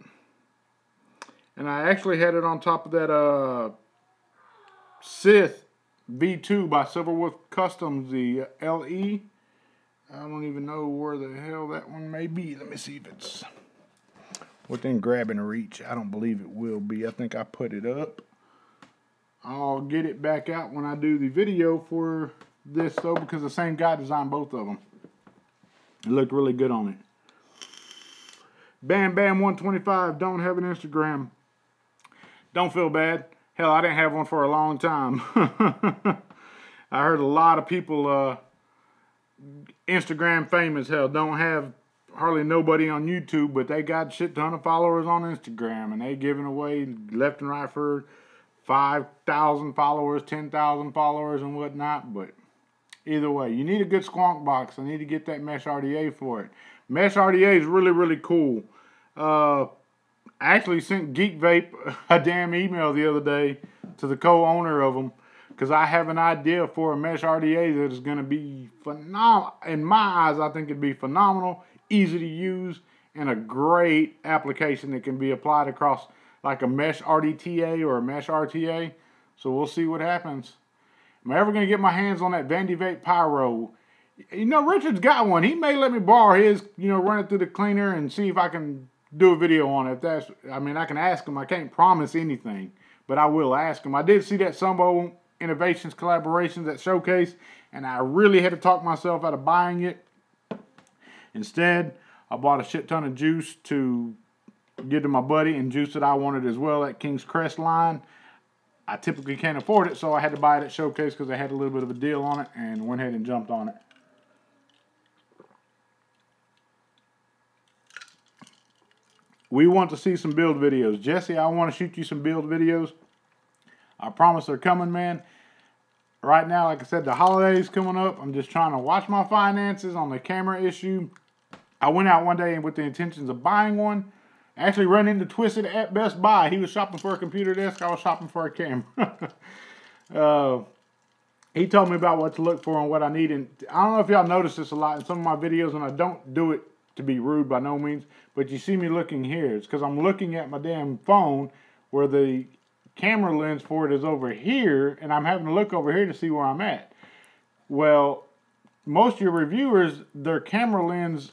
And I actually had it on top of that Sith V2 by Silverwolf Customs, the LE. I don't even know where the hell that one may be. Let me see if it's within grabbing reach. I don't believe it will be. I think I put it up. I'll get it back out when I do the video for this, though, because the same guy designed both of them. It looked really good on it. Bam Bam 125, don't have an Instagram. Don't feel bad. Hell, I didn't have one for a long time. I heard a lot of people Instagram famous, hell, don't have hardly nobody on YouTube, but they got a shit ton of followers on Instagram, and they giving away left and right for 5,000 followers, 10,000 followers, and whatnot. But either way, you need a good Squonk box. I need to get that Mesh RDA for it. Mesh RDA is really, really cool. I actually sent Geek Vape a damn email the other day to the co-owner of them, because I have an idea for a Mesh RDA that is going to be phenomenal. In my eyes, I think it'd be phenomenal, easy to use, and a great application that can be applied across like a Mesh RDTA or a Mesh RTA. So we'll see what happens. Am I ever going to get my hands on that Vandy Vape Pyro? You know, Richard's got one. He may let me borrow his, you know, run it through the cleaner and see if I can do a video on it. If that's, I mean, I can ask him. I can't promise anything, but I will ask him. I did see that Sumbo Innovations collaborations at Showcase, and I really had to talk myself out of buying it. Instead, I bought a shit ton of juice to give to my buddy, and juice that I wanted as well at King's Crest line. I typically can't afford it, so I had to buy it at Showcase because they had a little bit of a deal on it, and went ahead and jumped on it. We want to see some build videos. Jesse, I want to shoot you some build videos. I promise they're coming, man. Right now, like I said, the holidays coming up. I'm just trying to watch my finances on the camera issue. I went out one day with the intentions of buying one. I actually ran into Twisted at Best Buy. He was shopping for a computer desk. I was shopping for a camera. He told me about what to look for and what I need. And I don't know if y'all notice this a lot in some of my videos, and I don't do it to be rude by no means, but you see me looking here. It's because I'm looking at my damn phone where the camera lens for it is over here, and I'm having to look over here to see where I'm at. Well, most of your reviewers, their camera lens,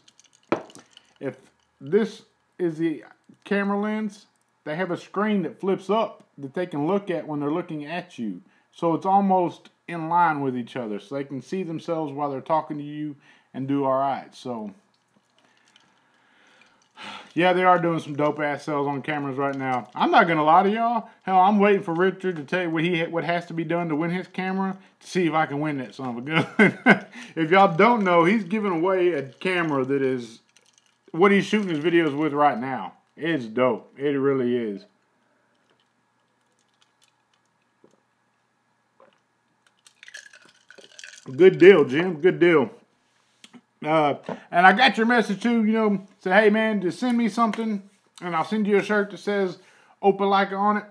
if this is the camera lens, they have a screen that flips up that they can look at when they're looking at you. So it's almost in line with each other, so they can see themselves while they're talking to you and do all right. So yeah, they are doing some dope ass sales on cameras right now. I'm not gonna lie to y'all. Hell, I'm waiting for Richard to tell you what has to be done to win his camera to see if I can win that son of a gun. If y'all don't know, he's giving away a camera that is what he's shooting his videos with right now. It's dope. It really is. Good deal, Jim. Good deal. And I got your message too, you know, say, hey man, just send me something and I'll send you a shirt that says Opelika on it.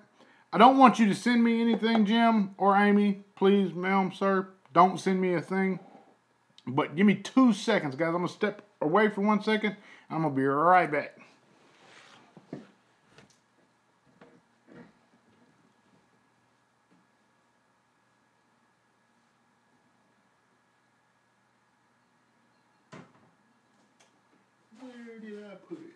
I don't want you to send me anything, Jim or Amy. Please, ma'am, sir, don't send me a thing. But give me 2 seconds, guys. I'm going to step away for 1 second. I'm going to be right back. Where did I put it?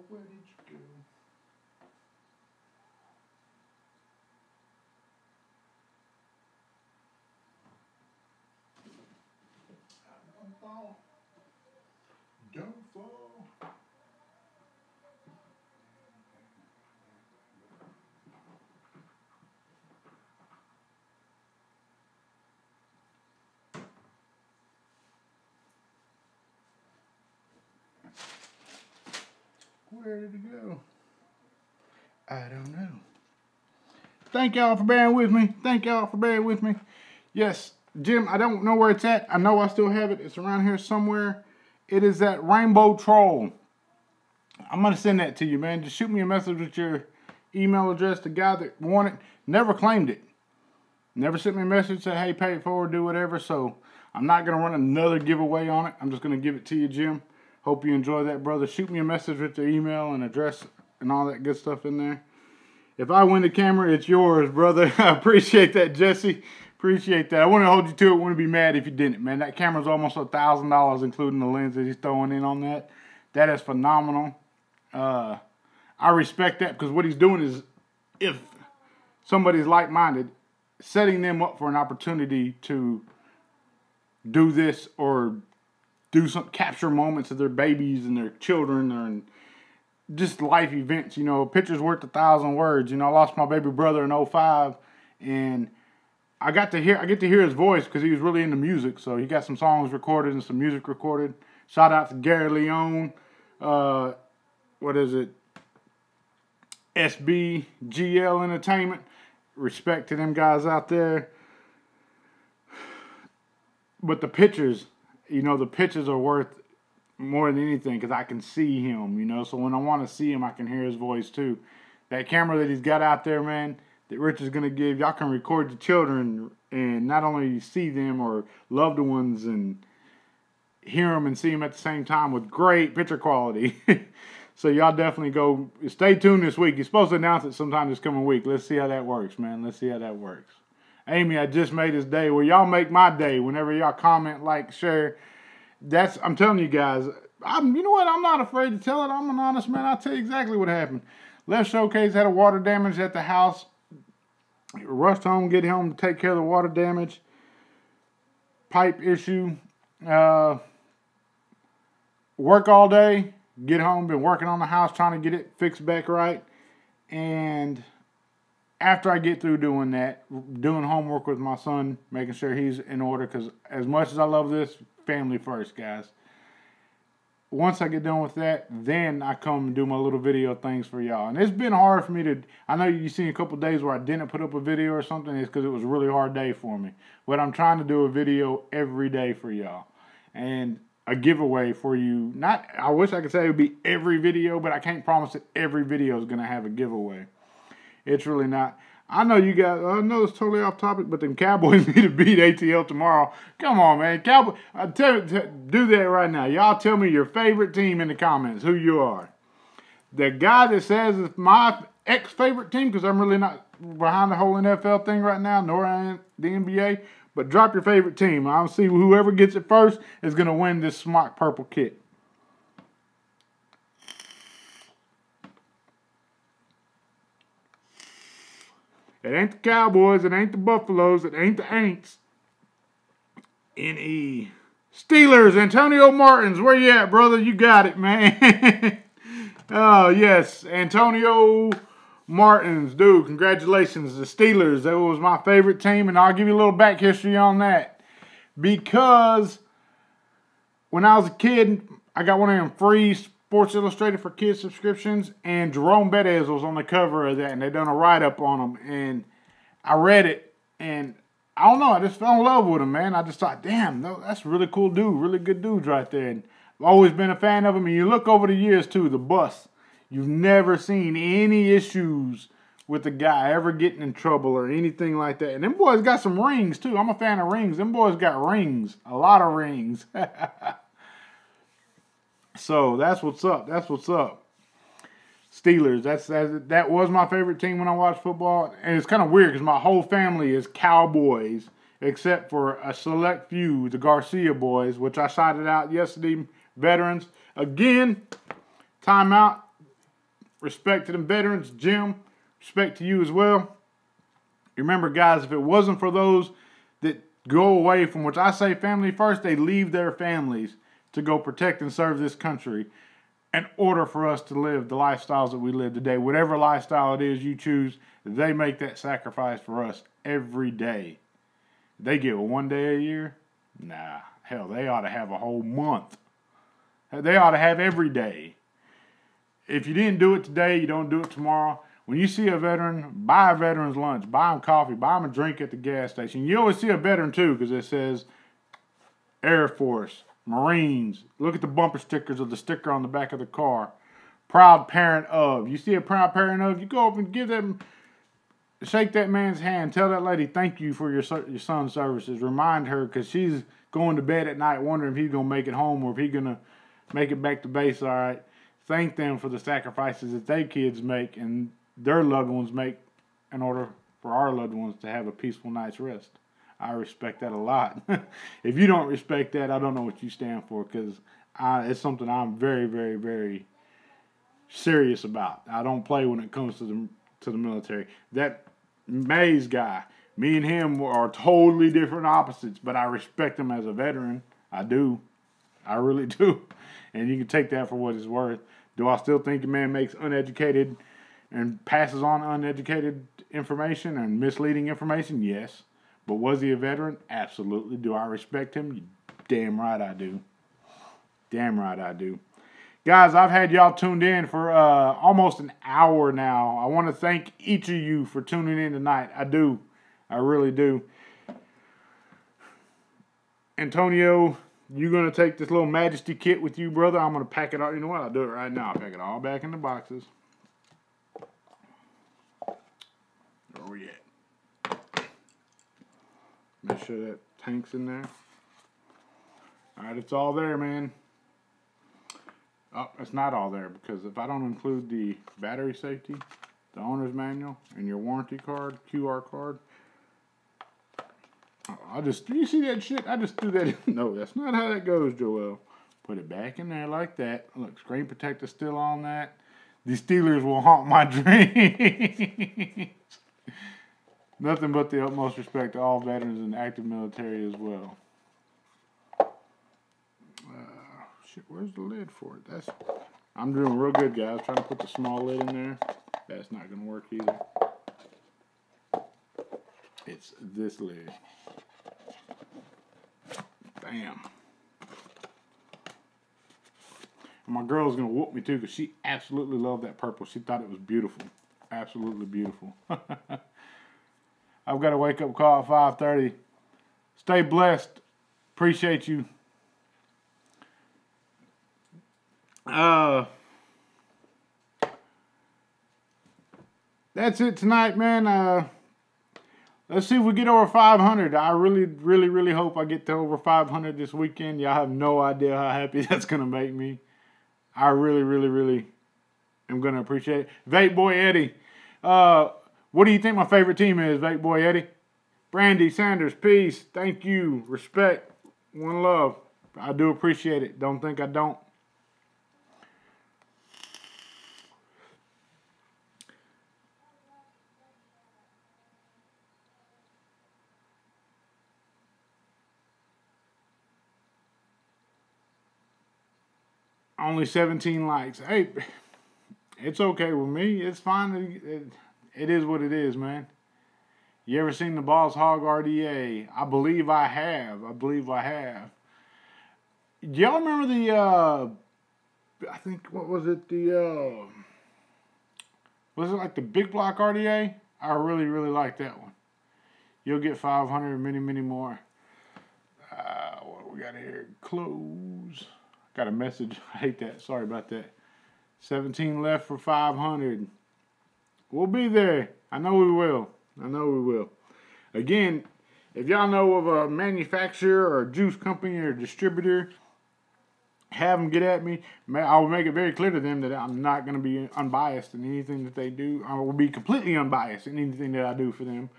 Where did you go? Don't fall. Don't fall. Where did it go? I don't know. Thank y'all for bearing with me. Thank y'all for bearing with me. Yes, Jim, I don't know where it's at. I know I still have it. It's around here somewhere. It is that Rainbow Troll. I'm going to send that to you, man. Just shoot me a message with your email address. The guy that won it never claimed it. Never sent me a message, said, hey, pay it forward, do whatever. So I'm not going to run another giveaway on it. I'm just going to give it to you, Jim. Hope you enjoy that, brother. Shoot me a message with your email and address and all that good stuff in there. If I win the camera, it's yours, brother. I appreciate that, Jesse. Appreciate that. I wouldn't hold you to it. Wouldn't be mad if you didn't, man. That camera's almost $1,000, including the lens that he's throwing in on that. That is phenomenal. I respect that because what he's doing is, if somebody's like-minded, setting them up for an opportunity to do this or do some capture moments of their babies and their children and just life events. You know, a picture's worth 1,000 words. You know, I lost my baby brother in 2005, and I get to hear his voice because he was really into music. So he got some songs recorded and some music recorded. Shout out to Gary Leone. What is it? SBGL Entertainment. Respect to them guys out there. But the pictures, you know, the pictures are worth more than anything because I can see him, you know. So when I want to see him, I can hear his voice too. That camera that he's got out there, man, that Rich is going to give, y'all can record the children and not only see them or loved ones and hear them and see them at the same time with great picture quality. So y'all definitely go, stay tuned this week. He's supposed to announce it sometime this coming week. Let's see how that works, man. Let's see how that works. Amy, I just made his day. Well, y'all make my day whenever y'all comment, like, share. I'm telling you guys, you know what? I'm not afraid to tell it. I'm an honest man. I'll tell you exactly what happened. Left Showcase had a water damage at the house. Rushed home, get home to take care of the water damage, pipe issue. Work all day, get home, been working on the house, trying to get it fixed back right. And after I get through doing that, doing homework with my son, making sure he's in order, because as much as I love this, family first, guys. Once I get done with that, then I come and do my little video things for y'all. And it's been hard for me to, I know you've seen a couple days where I didn't put up a video or something. It's because it was a really hard day for me. But I'm trying to do a video every day for y'all. And a giveaway for you. Not, I wish I could say it would be every video, but I can't promise that every video is going to have a giveaway. It's really not. I know you guys, I know it's totally off topic, but them Cowboys need to beat ATL tomorrow. Come on, man. Cowboy, do that right now. Y'all tell me your favorite team in the comments, who you are. The guy that says it's my ex-favorite team, because I'm really not behind the whole NFL thing right now, nor the NBA, but drop your favorite team. I'll see whoever gets it first is going to win this Smok purple kit. It ain't the Cowboys. It ain't the Buffaloes. It ain't the Aints. N.E. Steelers, Antonio Martins. Where you at, brother? You got it, man. Oh, yes. Antonio Martins. Dude, congratulations. The Steelers. That was my favorite team, and I'll give you a little back history on that. Because when I was a kid, I got one of them free Sports Illustrated for Kids subscriptions, and Jerome Bettis was on the cover of that, and they done a write-up on him, and I read it, and I don't know, I just fell in love with him, man. I just thought, damn, that's a really cool dude, really good dude right there, and I've always been a fan of him, and you look over the years, too, the bus, you've never seen any issues with the guy ever getting in trouble or anything like that, and them boys got some rings, too. I'm a fan of rings. Them boys got rings, a lot of rings. So that's what's up. That's what's up. Steelers. That was my favorite team when I watched football. And it's kind of weird because my whole family is Cowboys, except for a select few, the Garcia boys, which I shouted out yesterday. Veterans. Again, timeout. Respect to them veterans. Jim, respect to you as well. Remember, guys, if it wasn't for those that go away from, which I say family first, they leave their families to go protect and serve this country in order for us to live the lifestyles that we live today. Whatever lifestyle it is you choose, they make that sacrifice for us every day. They get one day a year? Nah. Hell, they ought to have a whole month. They ought to have every day. If you didn't do it today, you don't do it tomorrow. When you see a veteran, buy a veteran's lunch. Buy them coffee. Buy them a drink at the gas station. You always see a veteran, too, because it says Air Force, Marines. Look at the bumper stickers of the sticker on the back of the car. Proud parent of. You see a proud parent of, you go up and give them, shake that man's hand. Tell that lady thank you for your son's services. Remind her, because she's going to bed at night wondering if he's going to make it home or if he's going to make it back to base all right. Thank them for the sacrifices that their kids make and their loved ones make in order for our loved ones to have a peaceful night's rest. I respect that a lot. If you don't respect that, I don't know what you stand for, because it's something I'm very, very, very serious about. I don't play when it comes to the military. That Mays guy, me and him are totally different opposites, but I respect him as a veteran. I do. I really do. And you can take that for what it's worth. Do I still think a man makes uneducated and passes on uneducated information and misleading information? Yes. But was he a veteran? Absolutely. Do I respect him? Damn right I do. Damn right I do. Guys, I've had y'all tuned in for almost an hour now. I want to thank each of you for tuning in tonight. I do. I really do. Antonio, you're going to take this little Majesty kit with you, brother. I'm going to pack it all. You know what? I'll do it right now. I'll pack it all back in the boxes. Where we at? Make sure that tank's in there. Alright, it's all there, man. Oh, it's not all there, because if I don't include the battery safety, the owner's manual, and your warranty card, QR card, you see that shit? I just threw that in. No, that's not how that goes, Joel. Put it back in there like that. Look, screen protector still on that. The Steelers will haunt my dreams. Nothing but the utmost respect to all veterans and active military as well. Shit, where's the lid for it? I'm doing real good, guys. Trying to put the small lid in there. That's not going to work either. It's this lid. Bam. And my girl's going to whoop me too because she absolutely loved that purple. She thought it was beautiful. Absolutely beautiful. I've got a wake-up call at 5:30. Stay blessed. Appreciate you. That's it tonight, man. Let's see if we get over 500. I really hope I get to over 500 this weekend. Y'all have no idea how happy that's going to make me. I really am going to appreciate it. Vape Boy Eddie. What do you think my favorite team is, Vape Boy Eddie? Brandy Sanders, peace. Thank you. Respect. One love. I do appreciate it. Don't think I don't. Only 17 likes. Hey, it's okay with me. It's fine. It is what it is, man. You ever seen the Boss Hog RDA? I believe I have. Y'all remember the, I think, what was it? Was it like the Big Block RDA? I really like that one. You'll get 500 and many more. What do we got here? Close. Got a message. I hate that. Sorry about that. 17 left for 500. We'll be there. I know we will. Again, if y'all know of a manufacturer or a juice company or distributor, have them get at me. I'll make it very clear to them that I'm not going to be unbiased in anything that they do. I will be completely unbiased in anything that I do for them.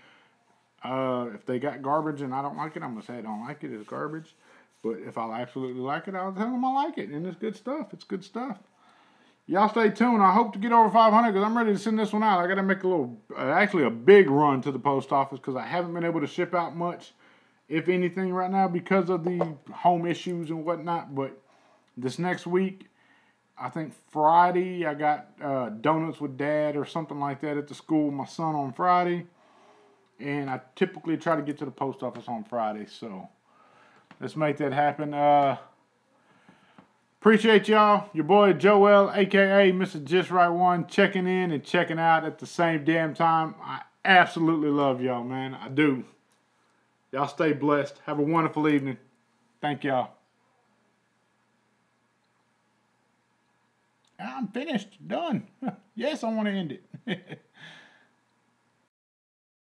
If they got garbage and I don't like it, I'm going to say I don't like it. It's garbage. But if I absolutely like it, I'll tell them I like it. And it's good stuff. It's good stuff. Y'all stay tuned. I hope to get over 500 because I'm ready to send this one out. I got to make a little, actually a big run to the post office because I haven't been able to ship out much, if anything, right now because of the home issues and whatnot. But this next week, I think Friday, I got donuts with Dad or something like that at the school with my son on Friday. And I typically try to get to the post office on Friday. So let's make that happen. Appreciate y'all. Your boy Joel, a.k.a. Mr.JustRight 1, checking in and checking out at the same damn time. I absolutely love y'all, man. I do. Y'all stay blessed. Have a wonderful evening. Thank y'all. I'm finished. Done. Yes, I want to end it.